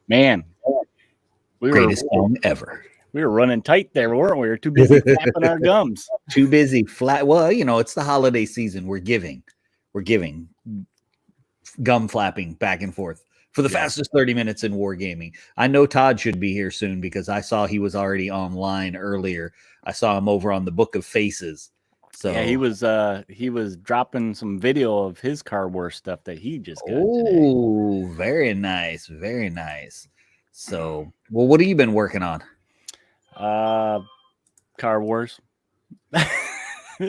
Man, we Greatest song ever. We were running tight there, weren't we? We were too busy flapping our gums. Too busy flat. Well, it's the holiday season. We're giving gum flapping back and forth for the fastest 30 minutes in wargaming. I know Todd should be here soon because I saw he was already online earlier. I saw him over on the Book of Faces. So yeah, he was dropping some video of his Car Wars stuff that he just got today. Very nice, very nice. So, well, what have you been working on? Car Wars.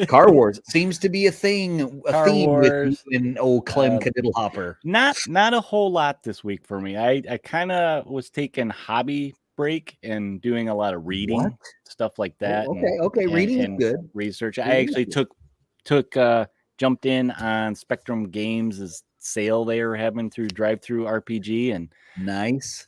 Car Wars seems to be a theme Wars, with you and old Clem Cadiddlehopper. Not a whole lot this week for me. I kind of was taking hobby break and doing a lot of reading, stuff like that. Okay, reading is good. Research. I actually jumped in on Spectrum Games' sale they were having through Drive-Thru RPG and nice.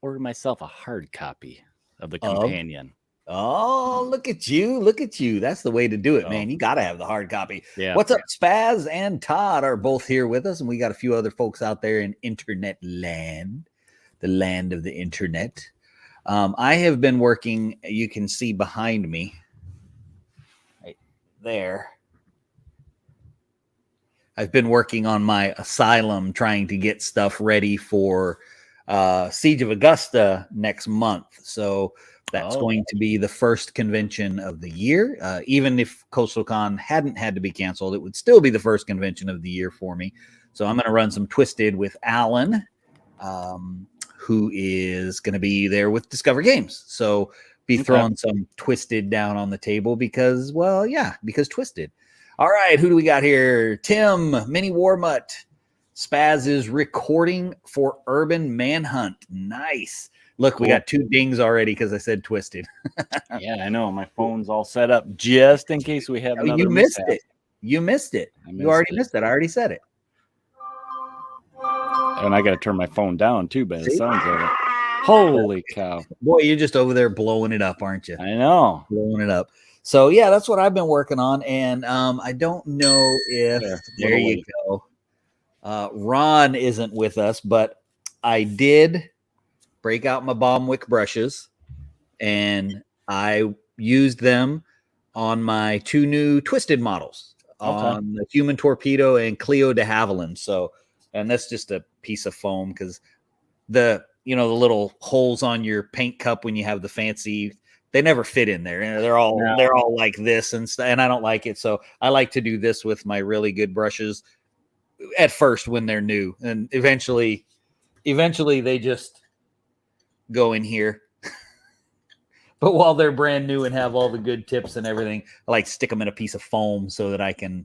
Ordered myself a hard copy of the companion. Oh, look at you. That's the way to do it, man. You got to have the hard copy. Yeah. What's up? Spaz and Todd are both here with us, and we got a few other folks out there in internet land, the land of the internet. I have been working, you can see behind me, right there. I've been working on my Asylum, trying to get stuff ready for Siege of Augusta next month. So that's going to be the first convention of the year. Even if CoastalCon hadn't had to be canceled, it would still be the first convention of the year for me. So I'm going to run some Twisted with Alan, who is going to be there with Discover Games. So be throwing some Twisted down on the table because Twisted. All right, who do we got here? Tim, Mini Warmutt. Spaz is recording for Urban Manhunt. Nice. Look, we got 2 dings already because I said Twisted. Yeah, I know. My phone's all set up just in case we have another You missed it. You missed it. You already missed it. I already said it. And I got to turn my phone down, too, by the sounds of it. Holy cow. Boy, you're just over there blowing it up, aren't you? I know. Blowing it up. So, yeah, that's what I've been working on. And I don't know if... There you go. Ron isn't with us, but I did break out my Baumwick brushes, and I used them on my 2 new Twisted models, on the Human Torpedo and Cleo de Havilland. So, and that's just a piece of foam because the little holes on your paint cup when you have the fancy, they never fit in there. They're all like this and I don't like it. So I like to do this with my really good brushes at first when they're new, and eventually they just go in here. But while they're brand new and have all the good tips and everything, I like stick them in a piece of foam so that I can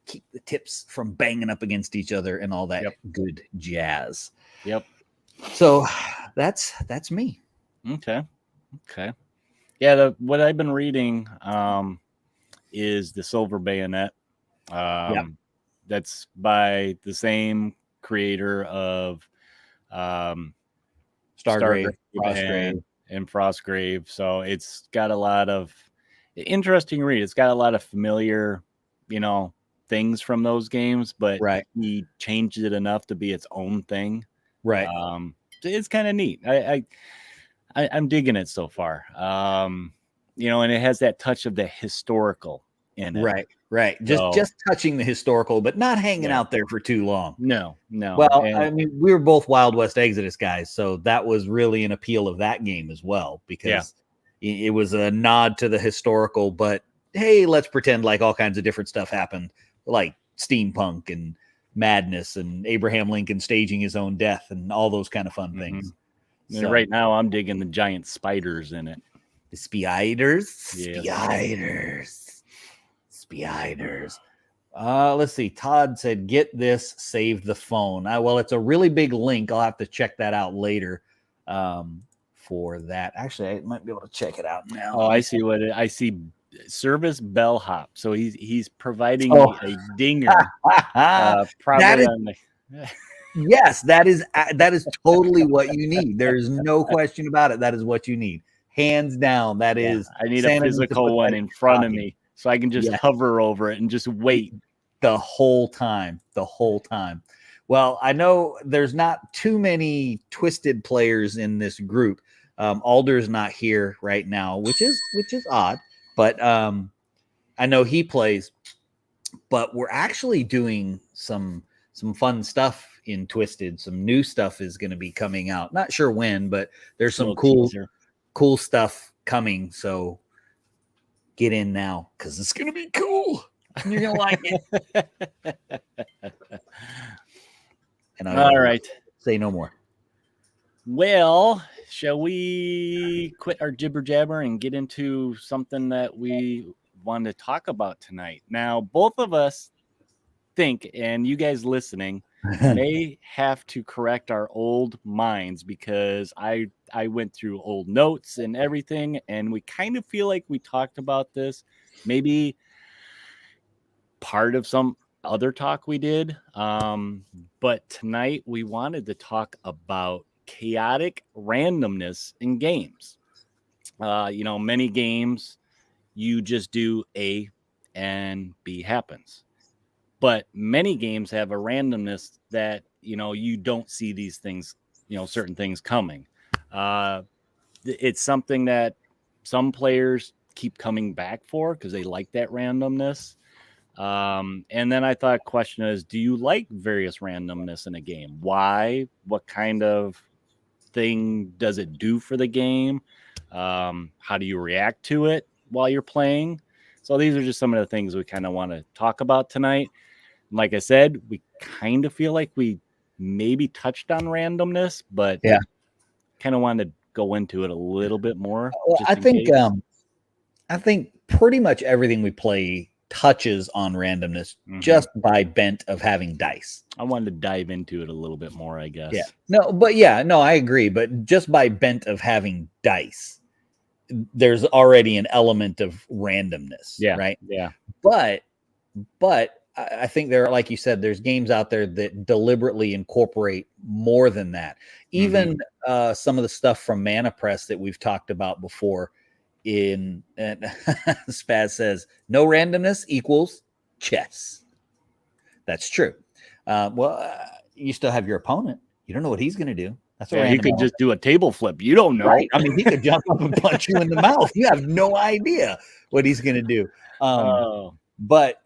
keep the tips from banging up against each other and all that good jazz. Yep. So that's me. Okay. Yeah, what I've been reading is The Silver Bayonet. That's by the same creator of Stargrave and Frostgrave. So it's got a lot of interesting read. It's got a lot of familiar, things from those games, but he changed it enough to be its own thing. Right. It's kind of neat. I'm digging it so far. And it has that touch of the historical in it. Right. Just touching the historical, but not hanging out there for too long. No. Well, we were both Wild West Exodus guys, so that was really an appeal of that game as well, because it was a nod to the historical, but hey, let's pretend like all kinds of different stuff happened, like steampunk and madness and Abraham Lincoln staging his own death and all those kind of fun things. So, right now I'm digging the giant spiders in it. The spiders? Yes. Spiders. Let's see. Todd said, get this, save the phone. Well, it's a really big link. I'll have to check that out later for that. Actually, I might be able to check it out now. Oh, I see I see service bellhop. So he's providing a dinger. Probably yes, that is totally what you need. There's no question about it. That is what you need. Hands down. That is. I need a physical one in front of me, so I can just hover over it and just wait the whole time. Well, I know there's not too many Twisted players in this group. Alder's not here right now, which is odd, but I know he plays. But we're actually doing some fun stuff in Twisted. Some new stuff is going to be coming out. Not sure when, but there's some cool stuff coming. So get in now because it's going to be cool. And you're going to like it. And all right, say no more. Well, shall we quit our jibber jabber and get into something that we want to talk about tonight? Now, both of us think, and you guys listening may have to correct our old minds, because I went through old notes and everything, and we kind of feel like we talked about this, maybe part of some other talk we did. But tonight we wanted to talk about chaotic randomness in games. Many games you just do A and B happens. But many games have a randomness that, you don't see these things, certain things coming. It's something that some players keep coming back for because they like that randomness. And then I thought question is, do you like various randomness in a game? Why? What kind of thing does it do for the game? How do you react to it while you're playing? So these are just some of the things we kind of want to talk about tonight. Like I said, we kind of feel like we maybe touched on randomness, but kind of wanted to go into it a little bit more. Well, I think pretty much everything we play touches on randomness just by bent of having dice. I wanted to dive into it a little bit more, I guess. I agree. But just by bent of having dice, there's already an element of randomness. Yeah. Right. Yeah. But I think there are, like you said, there's games out there that deliberately incorporate more than that. Even some of the stuff from Mana Press that we've talked about before. And Spaz says no randomness equals chess. That's true. You still have your opponent. You don't know what he's going to do. That's he could just do a table flip. You don't know. Right? I mean, he could jump up and punch you in the mouth. You have no idea what he's going to do. But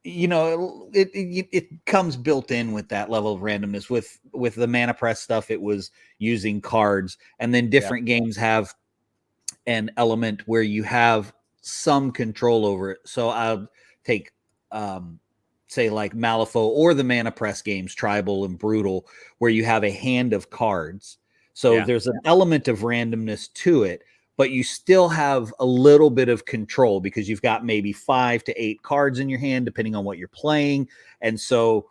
it comes built in with that level of randomness. With the Mana Press stuff, it was using cards, and then different games have an element where you have some control over it. So I'll take say like Malifaux or the Mana Press games, Tribal and Brutal, where you have a hand of cards. So there's an element of randomness to it, but you still have a little bit of control because you've got maybe 5 to 8 cards in your hand, depending on what you're playing. And so,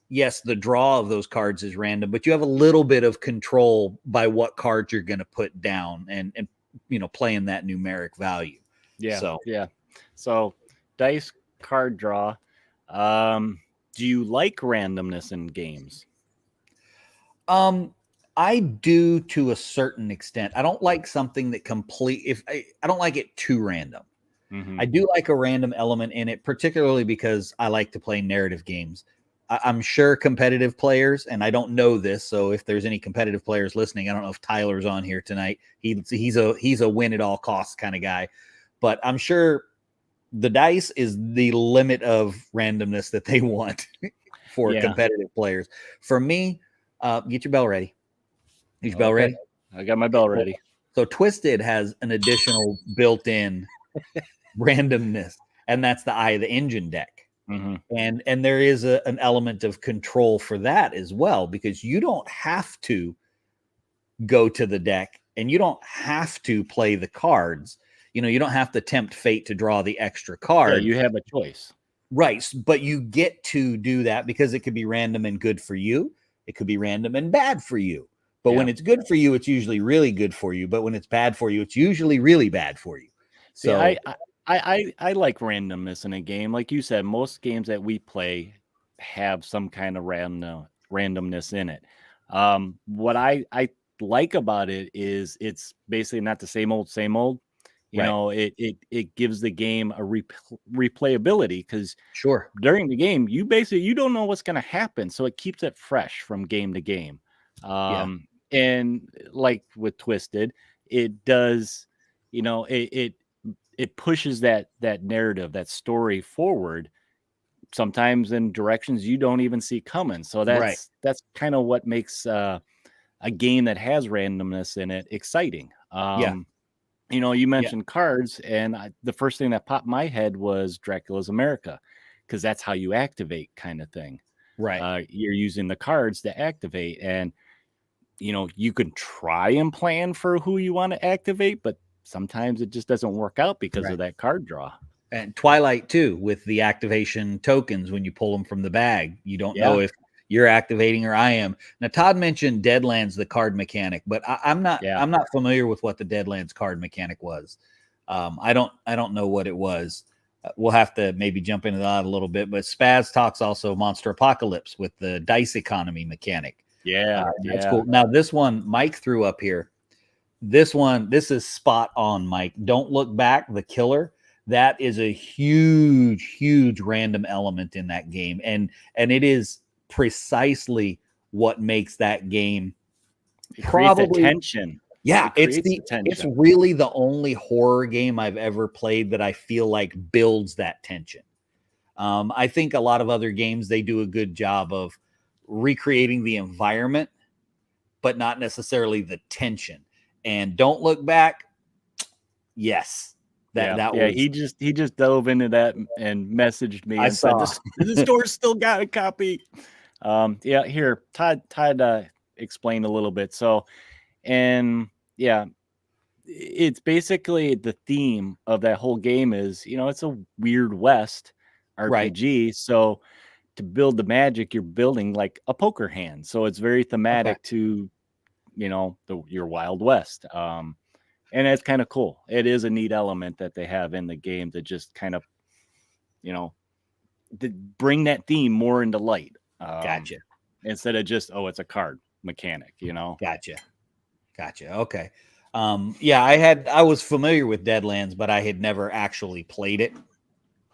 yes, the draw of those cards is random, but you have a little bit of control by what cards you're going to put down and playing that numeric value. So dice, card draw. Do you like randomness in games? I do to a certain extent. I don't like something that I don't like it too random. I do like a random element in it, particularly because I like to play narrative games. I'm sure competitive players, and I don't know this, so if there's any competitive players listening, I don't know if Tyler's on here tonight. He's a win at all costs kind of guy, but I'm sure the dice is the limit of randomness that they want for competitive players. For me, get your bell ready. Is your bell ready? I got my bell ready. So Twisted has an additional built-in randomness, and that's the Eye of the Engine deck. And there is an element of control for that as well, because you don't have to go to the deck and you don't have to play the cards. You don't have to tempt fate to draw the extra card. You have a choice. Right. But you get to do that because it could be random and good for you. It could be random and bad for you. But when it's good for you, it's usually really good for you. But when it's bad for you, it's usually really bad for you. So I like randomness in a game. Like you said, most games that we play have some kind of randomness in it. What I like about it is it's basically not the same old, You know, it gives the game a replayability, because during the game, you don't know what's going to happen. So it keeps it fresh from game to game. And like with Twisted, it does, you know, it pushes that narrative, that story forward, sometimes in directions you don't even see coming. So that's kind of what makes a game that has randomness in it exciting. You know, you mentioned cards, and the first thing that popped in my head was Dracula's America, because that's how you activate, kind of thing. You're using the cards to activate, and you know, you can try and plan for who you want to activate, but sometimes it just doesn't work out because of that card draw. And Twilight too, with the activation tokens, when you pull them from the bag, you don't know if you're activating or I am. Now, Todd mentioned Deadlands, the card mechanic, but I'm not familiar with what the Deadlands card mechanic was. I don't know what it was. We'll have to maybe jump into that a little bit. But Spaz talks also Monster Apocalypse with the dice economy mechanic. That's cool. Now, this one Mike threw up here. This is spot on, Mike. Don't Look Back, the killer. That is a huge random element in that game. And it is precisely what makes that game probably tension. It's really the only horror game I've ever played that I feel like builds that tension. I think a lot of other games, they do a good job of recreating the environment, but not necessarily the tension. And Don't Look Back, yes. He just dove into that and messaged me and said, the store's still got a copy. Here, Todd explained a little bit. So, and it's basically the theme of that whole game is, you know, it's a Weird West RPG. So to build the magic, you're building like a poker hand. So it's very thematic to, you know, your Wild West. And it's kind of cool. It is a neat element that they have in the game to just kind of, you know, to bring that theme more into light. Gotcha. Instead of just, it's a card mechanic, you know? Gotcha. Okay. I was familiar with Deadlands, but I had never actually played it.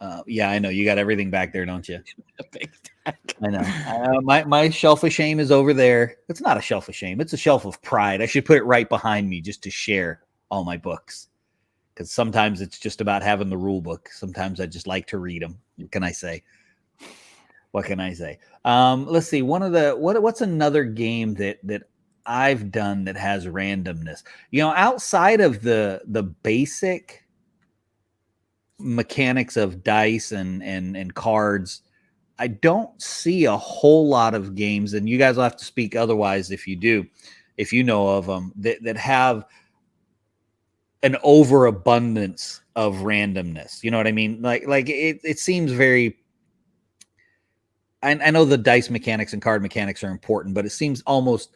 I know you got everything back there, don't you? I know. My shelf of shame is over there. It's not a shelf of shame. It's a shelf of pride. I should put it right behind me just to share all my books, because sometimes it's just about having the rule book. Sometimes I just like to read them. What can I say? Let's see. What's another game that I've done that has randomness? You know, outside of the basic mechanics of dice and cards, I don't see a whole lot of games, and you guys will have to speak otherwise if you know of them, that have an overabundance of randomness. You know what I mean? Like it seems very, I know the dice mechanics and card mechanics are important, but it seems almost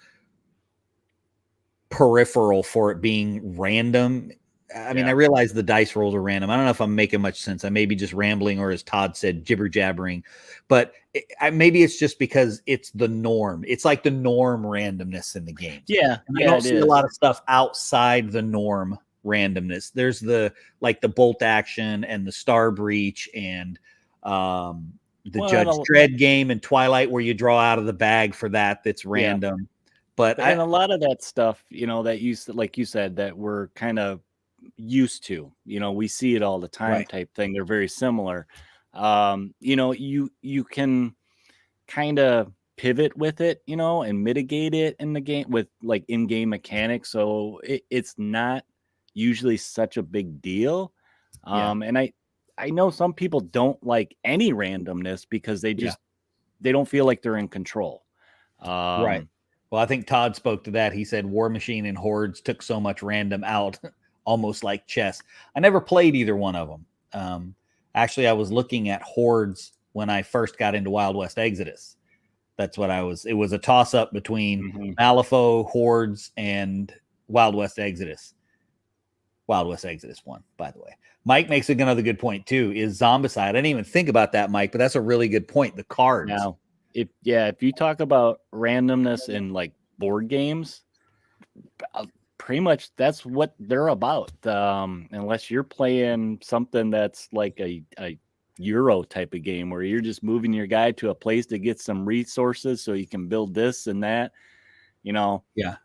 peripheral for it being random. I mean, I realize the dice rolls are random. I don't know if I'm making much sense. I may be just rambling, or as Todd said, jibber jabbering, but maybe it's just because it's the norm. It's like the norm randomness in the game. I don't see a lot of stuff outside the norm randomness. There's the bolt action and the star breach and the Judge Dredd game and Twilight, where you draw out of the bag for that's random. But a lot of that stuff, you know, that like you said, that we're kind of used to, you know, we see it all the time type thing. They're very similar. You know, you can kind of pivot with it, you know, and mitigate it in the game with like in-game mechanics. So it's not usually such a big deal. And I know some people don't like any randomness because they don't feel like they're in control. Well, I think Todd spoke to that. He said War Machine and Hordes took so much random out, almost like chess. I never played either one of them. Actually, I was looking at Hordes when I first got into Wild West Exodus. That's what it was a toss-up between Malifaux, Hordes, and Wild West Exodus. Wild West Exodus won, by the way. Mike makes another good point too, is Zombicide. I didn't even think about that, Mike, but that's a really good point. The cards. Now, if you talk about randomness in like board games, pretty much that's what they're about. Unless you're playing something that's like a Euro type of game where you're just moving your guy to a place to get some resources so you can build this and that, Yeah.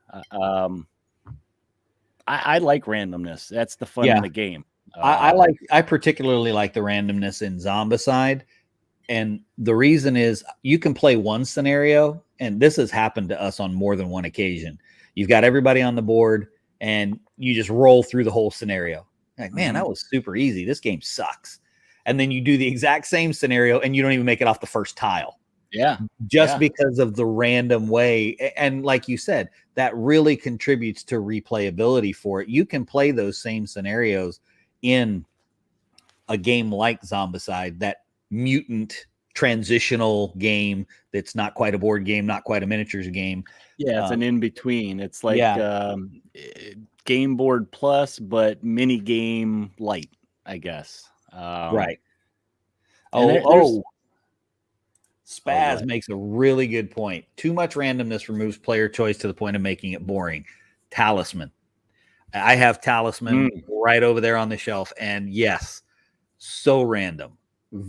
I like randomness. That's the fun in the game. I particularly like the randomness in Zombicide. And the reason is you can play one scenario, and this has happened to us on more than one occasion. You've got everybody on the board and you just roll through the whole scenario. Like, man, that was super easy. This game sucks. And then you do the exact same scenario and you don't even make it off the first tile. Yeah. Just because of the random way. And like you said, that really contributes to replayability for it. You can play those same scenarios in a game like Zombicide, that mutant transitional game that's not quite a board game, not quite a miniatures game. Yeah, it's an in-between. It's like Game Board Plus, but mini game light, I guess. Right. Spaz makes a really good point. Too much randomness removes player choice to the point of making it boring. Talisman. I have Talisman right over there on the shelf, and yes, so random.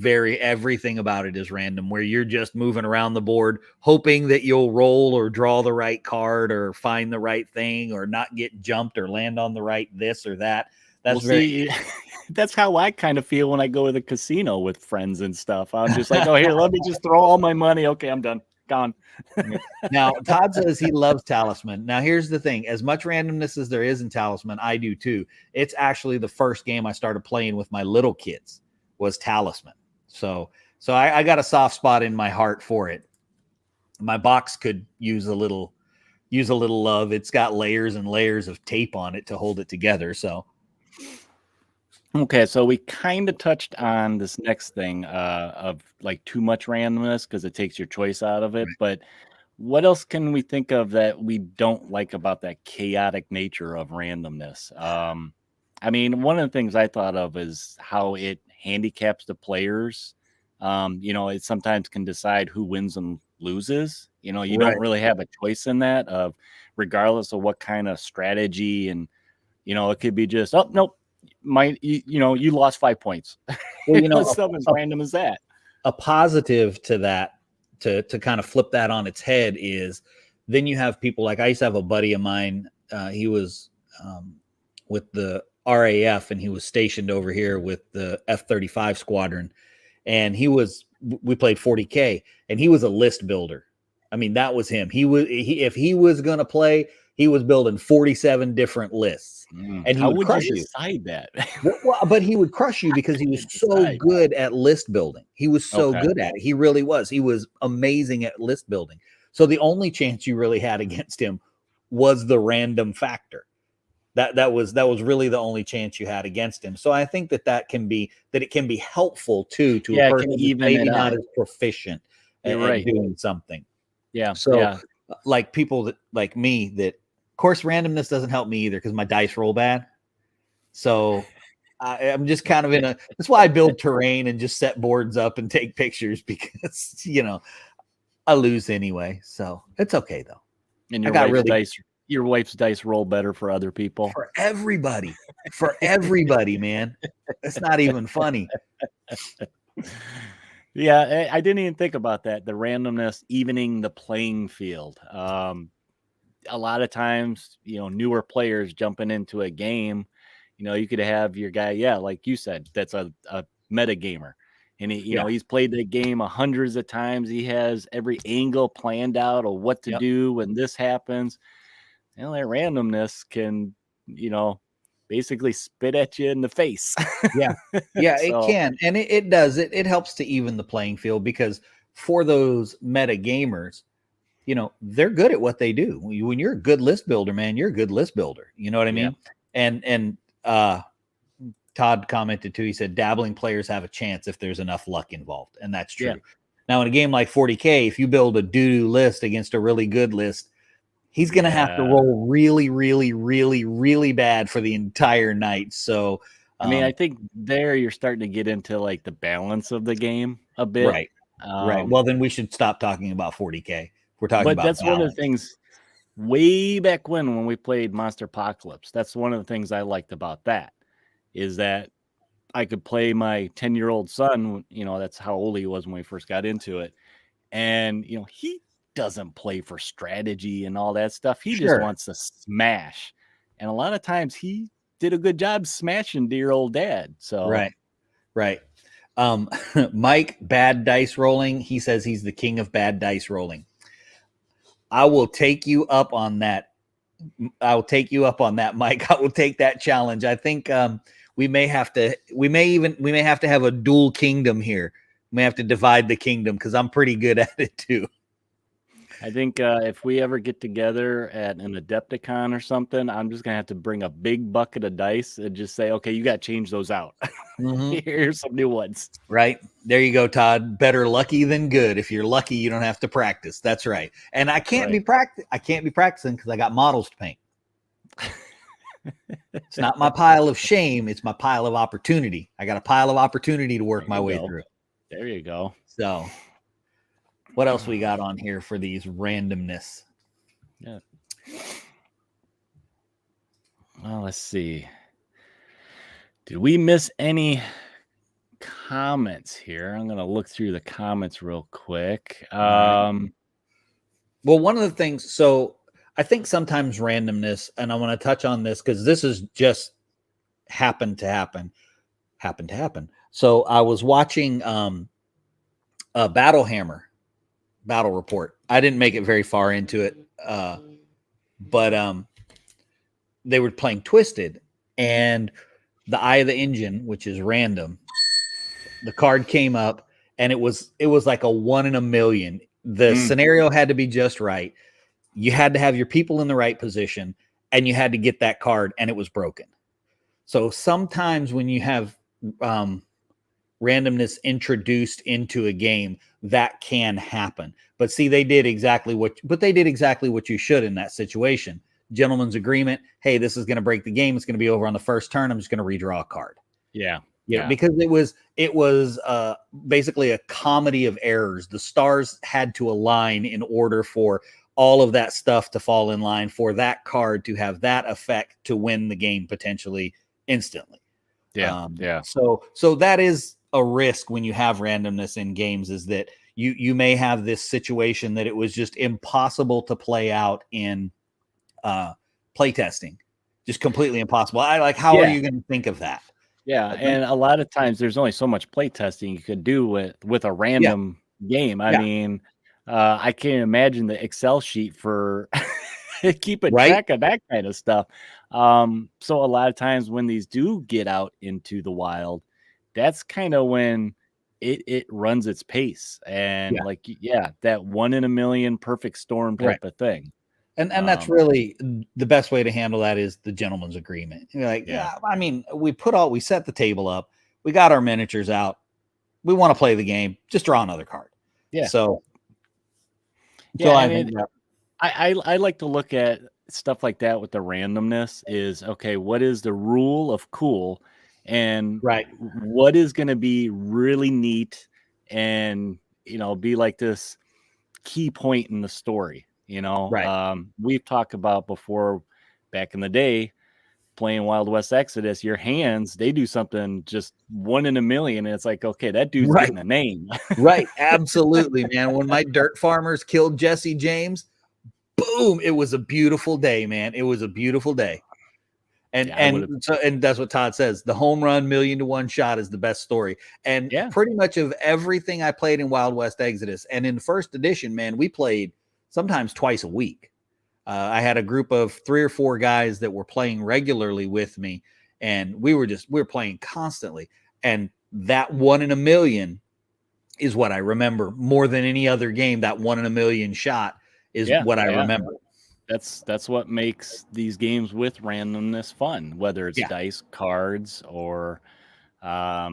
Everything about it is random, where you're just moving around the board hoping that you'll roll or draw the right card or find the right thing or not get jumped or land on the right this or that. That's how I kind of feel when I go to the casino with friends and stuff. I'm just like, oh, here, let me just throw all my money. Okay, I'm done. Gone. Now, Todd says he loves Talisman. Now, here's the thing. As much randomness as there is in Talisman, I do too. It's actually the first game I started playing with my little kids was Talisman. So I got a soft spot in my heart for it. My box could use a little love. It's got layers and layers of tape on it to hold it together. So. Okay, so we kind of touched on this next thing of like too much randomness because it takes your choice out of it. Right. But what else can we think of that we don't like about that chaotic nature of randomness? I mean, one of the things I thought of is how it handicaps the players. It sometimes can decide who wins and loses. You don't really have a choice in that, of regardless of what kind of strategy. And, it could be just, oh, nope. You lost 5 points. Well, stuff as random as that. A positive to that, to kind of flip that on its head, is then you have people like, I used to have a buddy of mine. He was with the RAF and he was stationed over here with the F-35 squadron, and we played 40K, and he was a list builder. I mean, that was him. If he was going to play, he was building 47 different lists. And how would you decide that? But he would crush you because he was so good at list building. He was so good at it. He really was. He was amazing at list building. So the only chance you really had against him was the random factor. That was really the only chance you had against him. So I think that can be helpful too to a person who's maybe not as proficient at doing something. Yeah. So like people that like me, that of course randomness doesn't help me either because my dice roll bad. So I'm just kind of that's why I build terrain and just set boards up and take pictures, because I lose anyway. So it's okay though. And your wife's dice roll better for other people. For everybody, man. It's not even funny. Yeah, I didn't even think about that. The randomness evening the playing field. A lot of times, newer players jumping into a game, you could have your guy, like you said, that's a meta gamer. And he's played the game hundreds of times. He has every angle planned out of what to do when this happens. That randomness can, basically spit at you in the face. Yeah, it can. And it does. It helps to even the playing field, because for those meta gamers, they're good at what they do. When you're a good list builder, man, you're a good list builder. You know what I mean? And Todd commented too. He said, dabbling players have a chance if there's enough luck involved. And that's true. Yeah. Now, in a game like 40K, if you build a doo-doo list against a really good list, he's going to have to roll really, really, really, really bad for the entire night. So, I think there you're starting to get into like the balance of the game a bit. Right. Right. Well, then we should stop talking about 40K. We're talking about that's balance. One of the things way back when we played Monster Apocalypse. That's one of the things I liked about that, is that I could play my 10-year-old son, that's how old he was when we first got into it. And, he doesn't play for strategy and all that stuff. He just wants to smash. And a lot of times he did a good job smashing dear old dad. So Right. Mike, bad dice rolling. He says he's the king of bad dice rolling. I will take you up on that. Mike. I will take that challenge. I think we may have to have a dual kingdom here. We may have to divide the kingdom because I'm pretty good at it too. I think if we ever get together at an Adepticon or something, I'm just gonna have to bring a big bucket of dice and just say, okay, you got to change those out. Here's some new ones. Right. There you go, Todd. Better lucky than good. If you're lucky, you don't have to practice. That's right. And I can't be practicing because I got models to paint. It's not my pile of shame. It's my pile of opportunity. I got a pile of opportunity to work my way through. There you go. So what else we got on here for these randomness? Yeah. Well, let's see. Did we miss any comments here? I'm going to look through the comments real quick. Well, one of the things, so I think sometimes randomness, and I want to touch on this because this is just happened to happen. So I was watching a Battle Report. I didn't make it very far into it, but they were playing Twisted, and the Eye of the Engine, which is random, the card came up, and it was like a 1 in a million. The scenario had to be just right. You had to have your people in the right position, and you had to get that card, and it was broken. So sometimes when you have randomness introduced into a game, that can happen. But see, they did exactly what you should in that situation. Gentleman's agreement. Hey, this is going to break the game. It's going to be over on the first turn. I'm just going to redraw a card. Yeah. Because it was basically a comedy of errors. The stars had to align in order for all of that stuff to fall in line for that card to have that effect to win the game potentially instantly. So that is a risk when you have randomness in games, is that you may have this situation that it was just impossible to play out in playtesting, just completely impossible. How are you going to think of that? Yeah, and a lot of times there's only so much playtesting you could do with a random game. I mean, I can't imagine the Excel sheet for keeping track of that kind of stuff. So a lot of times when these do get out into the wild, that's kind of when it runs its pace, and that 1 in a million perfect storm type of thing. And that's really the best way to handle that is the gentleman's agreement. You're like, I mean, we set the table up, we got our miniatures out, we want to play the game, just draw another card. I like to look at stuff like that with the randomness. Is okay, what is the rule of cool, and what is going to be really neat, and be like this key point in the story. We've talked about before, back in the day, playing Wild West Exodus, your hands, they do something just 1 in a million, and it's like, okay, that dude's getting a name. Absolutely, man. When my dirt farmers killed Jesse James, boom, it was a beautiful day, man. It was a beautiful day. And that's what Todd says. The home run 1,000,000 to 1 shot is the best story. And pretty much of everything I played in Wild West Exodus, and in first edition, man, we played sometimes twice a week. I had a group of 3 or 4 guys that were playing regularly with me, and we were playing constantly. And that 1 in a million is what I remember more than any other game. That 1 in a million shot is what I remember. That's what makes these games with randomness fun, whether it's dice, cards, or I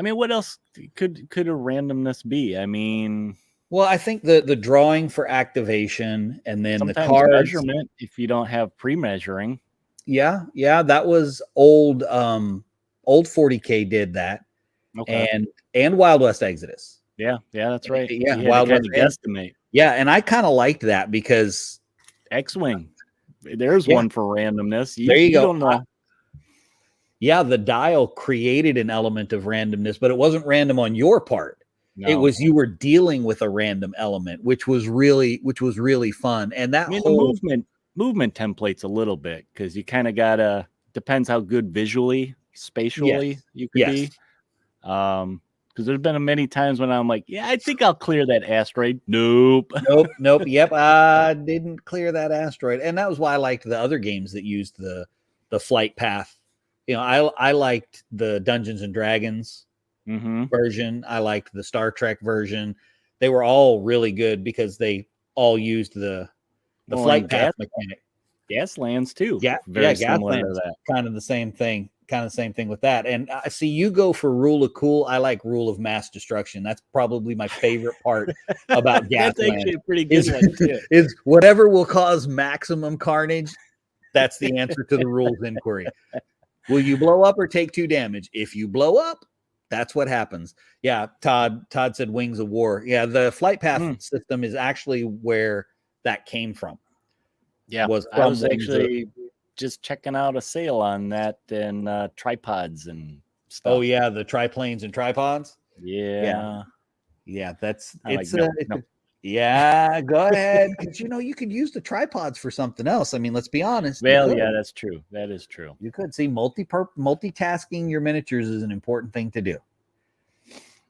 mean, what else could a randomness be? I mean, well, I think the drawing for activation, and then the cards measurement if you don't have pre-measuring. Yeah, that was old 40K did that. And Wild West Exodus. Yeah, that's right. Yeah, Wild West guesstimate. Yeah, and I kind of liked that because X-Wing. There's one for randomness. There you go. Don't know. Yeah, the dial created an element of randomness, but it wasn't random on your part. No. It was you were dealing with a random element, which was really fun. And that whole the movement templates a little bit, because you kind of gotta, depends how good visually, spatially you could be. Because there's been many times when I'm like, yeah, I think I'll clear that asteroid. Nope. Yep, I didn't clear that asteroid, and that was why I liked the other games that used the flight path. You know, I liked the Dungeons and Dragons version. I liked the Star Trek version. They were all really good because they all used the flight path mechanic. Gaslands too. Yeah, very similar to that. Kind of the same thing. Kind of the same thing with that. And I see you go for rule of cool. I like rule of mass destruction. That's probably my favorite part about Gasland. That's actually a pretty good one too. Is whatever will cause maximum carnage. That's the answer to the rules inquiry. Will you blow up or take 2 damage? If you blow up, that's what happens. Yeah, Todd said Wings of War. Yeah, the flight path system is actually where that came from. Yeah, I was actually just checking out a sale on that and tripods and stuff. Oh yeah, the triplanes and tripods. Yeah. That's yeah. Go ahead, because you could use the tripods for something else. I mean, let's be honest. Well, yeah, that's true. That is true. You could see multitasking your miniatures is an important thing to do.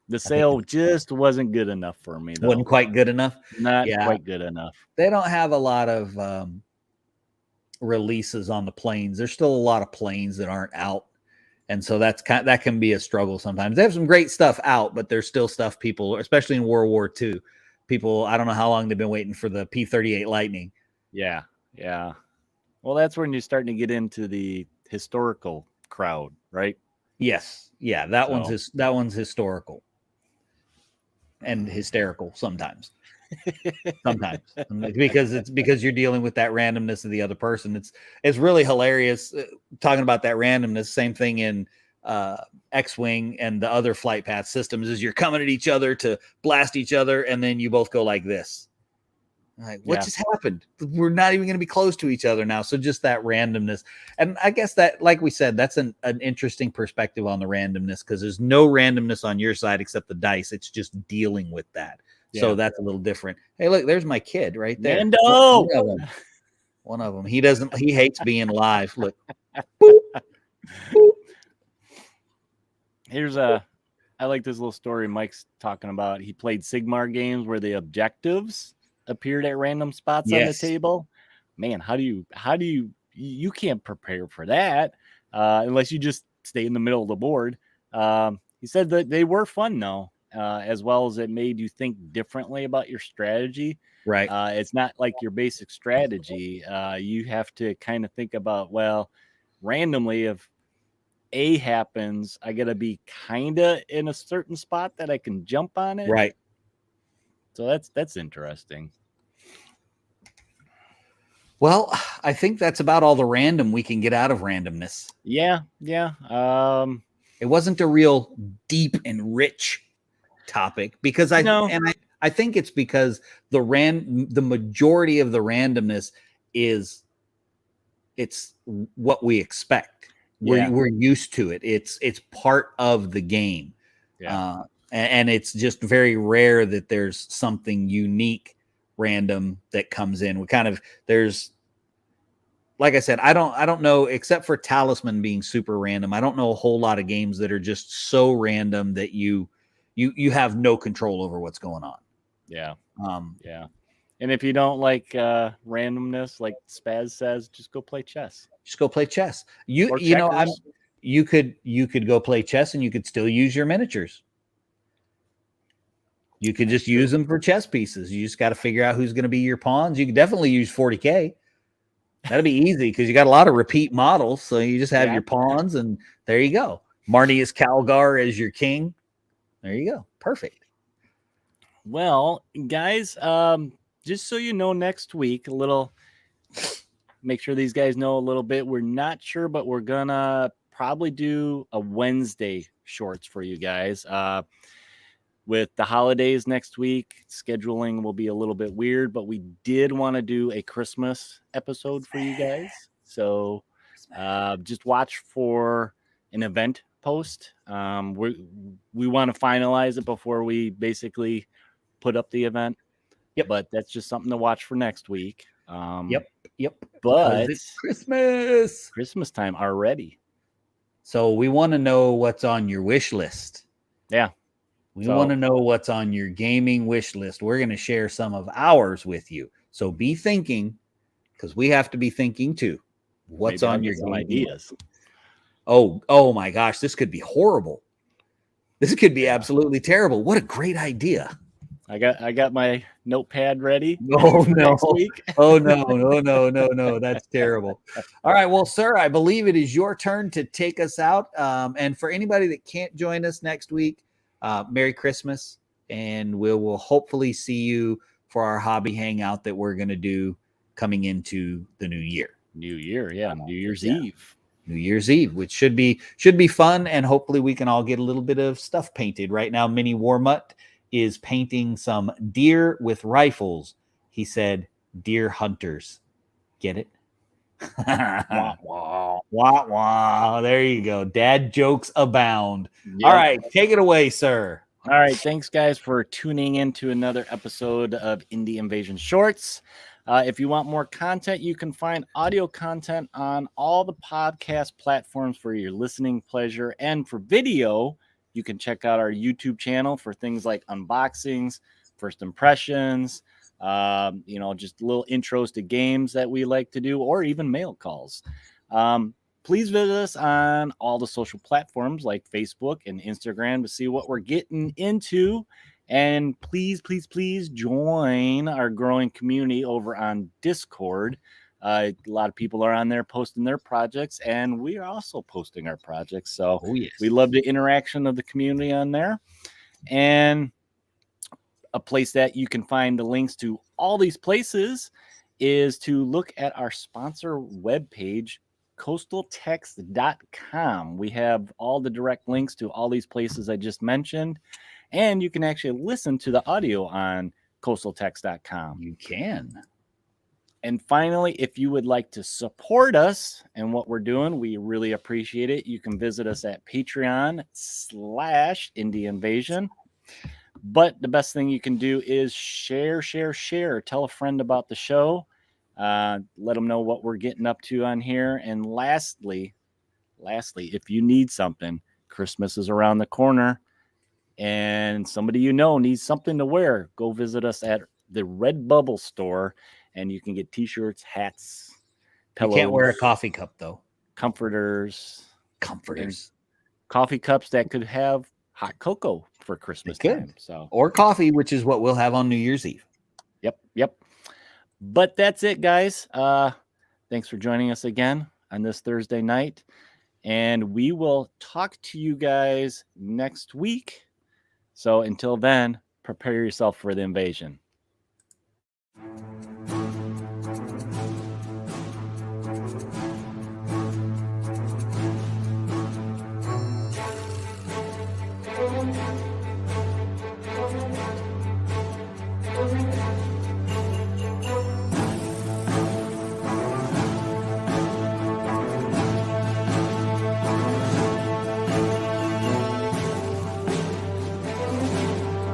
The sale just wasn't good enough for me, though. Wasn't quite good enough. Not quite good enough. They don't have a lot of releases on the planes. There's still a lot of planes that aren't out, and so that can be a struggle sometimes. They have some great stuff out, but there's still stuff people, especially in World War II, people, I don't know how long they've been waiting for the P-38 Lightning. Yeah. Well, that's when you're starting to get into the historical crowd, right? Yes. Yeah, that one's historical and hysterical sometimes. because you're dealing with that randomness of the other person. It's really hilarious talking about that randomness. Same thing in X-Wing and the other flight path systems is you're coming at each other to blast each other, and then you both go like this. Like, what just happened? We're not even going to be close to each other now. So just that randomness. And I guess that, like we said, that's an interesting perspective on the randomness, because there's no randomness on your side except the dice. It's just dealing with that. Yeah. So that's a little different. Hey, look, there's my kid right there. Mando! One of them. He hates being live. Look. Boop. Boop. I like this little story Mike's talking about. He played Sigmar games where the objectives appeared at random spots on the table. Man, how do you can't prepare for that unless you just stay in the middle of the board. He said that they were fun though, as well as it made you think differently about your strategy. Right. It's not like your basic strategy. You have to kind of think about, well, randomly, if A happens, I got to be kind of in a certain spot that I can jump on it. Right. So that's interesting. Well, I think that's about all the random we can get out of randomness. Yeah. It wasn't a real deep and rich topic because I think it's because the majority of the randomness it's what we expect. We're used to it. It's part of the game. Yeah. And it's just very rare that there's something unique random that comes in. There's, like I said, I don't know, except for Talisman being super random, I don't know a whole lot of games that are just so random that you have no control over what's going on. Yeah. And if you don't like randomness, like Spaz says, just go play chess. You could go play chess and you could still use your miniatures. You could just use them for chess pieces. You just got to figure out who's going to be your pawns. You could definitely use 40K. That'd be easy because you got a lot of repeat models. So you just have your pawns and there you go. Marnius Calgar as your king. There you go. Perfect. Well, guys, just so you know, next week, make sure these guys know a little bit. We're not sure, but we're going to probably do a Wednesday shorts for you guys. with the holidays next week, scheduling will be a little bit weird, but we did want to do a Christmas episode for you guys. So just watch for an event post. We want to finalize it before we basically put up the event. Yep. But that's just something to watch for next week. Yep. But it's Christmas time already. So we want to know what's on your wish list. Yeah. We want to know what's on your gaming wish list. We're going to share some of ours with you. So be thinking, because we have to be thinking too. What's on your ideas? Oh my gosh, this could be horrible. This could be absolutely terrible. What a great idea. I got my notepad ready. Oh no. Next week. Oh no. That's terrible. All right. Well, sir, I believe it is your turn to take us out. And for anybody that can't join us next week, Merry Christmas. And we will hopefully see you for our hobby hangout that we're going to do coming into the new year. New Year's Eve. New Year's Eve, which should be fun. And hopefully we can all get a little bit of stuff painted. Right now, Mini Warmutt is painting some deer with rifles. He said, deer hunters. Get it? Wah, wah, wah, wah. There you go. Dad jokes abound. Yep. All right. Take it away, sir. All right. Thanks, guys, for tuning in to another episode of Indie Invasion Shorts. If you want more content, you can find audio content on all the podcast platforms for your listening pleasure. And for video, you can check out our YouTube channel for things like unboxings, first impressions, just little intros to games that we like to do, or even mail calls. Please visit us on all the social platforms like Facebook and Instagram to see what we're getting into. And please join our growing community over on Discord. A lot of people are on there posting their projects, and we are also posting our projects. So we love the interaction of the community on there. And a place that you can find the links to all these places is to look at our sponsor webpage, coastaltext.com. We have all the direct links to all these places I just mentioned. And you can actually listen to the audio on coastaltext.com. You can. And finally, if you would like to support us and what we're doing, we really appreciate it. You can visit us at Patreon/Indie Invasion. But the best thing you can do is share. Tell a friend about the show. Let them know what we're getting up to on here. And lastly, if you need something, Christmas is around the corner and somebody you know needs something to wear, go visit us at the Redbubble store. And you can get t-shirts, hats, pillows. You can't wear a coffee cup, though. Comforters. Coffee cups that could have hot cocoa for Christmas time. So, or coffee, which is what we'll have on New Year's Eve. Yep. But that's it, guys. Thanks for joining us again on this Thursday night. And we will talk to you guys next week. So until then, prepare yourself for the invasion.